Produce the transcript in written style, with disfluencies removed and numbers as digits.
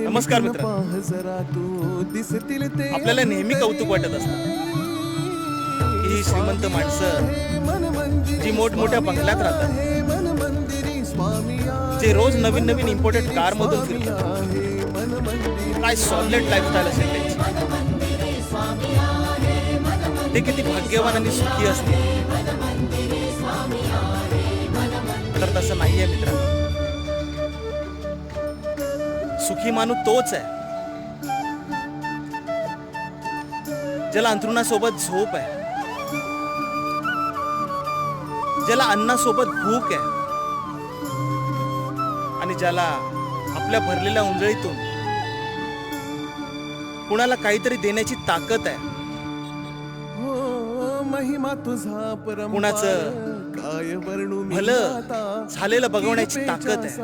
नमस्कार मित्र. आपल्याला नेहमी कौतुक वाटत असतं की ही श्रीमंत माणसं जी मोठमोठ्या बंगल्यात राहतात, जे रोज नवीन नवीन इम्पोर्टेड कार मधून फिरतात, काय सॉलिड लाईफस्टाईल असेल त्यांची, ते किती भाग्यवान आणि सुखी असतील. तर तसं नाहीये मित्रांनो. सुखी माणूस तोच आहे ज्याला अंथरुणासोबत झोप आहे, ज्याला अन्नासोबत भूक आहे आणि ज्याला आपल्या भरलेल्या उंजळीतून कुणाला काहीतरी देण्याची ताकद आहे. कुणाचं भलं झालेलं बघवण्याची ताकद आहे.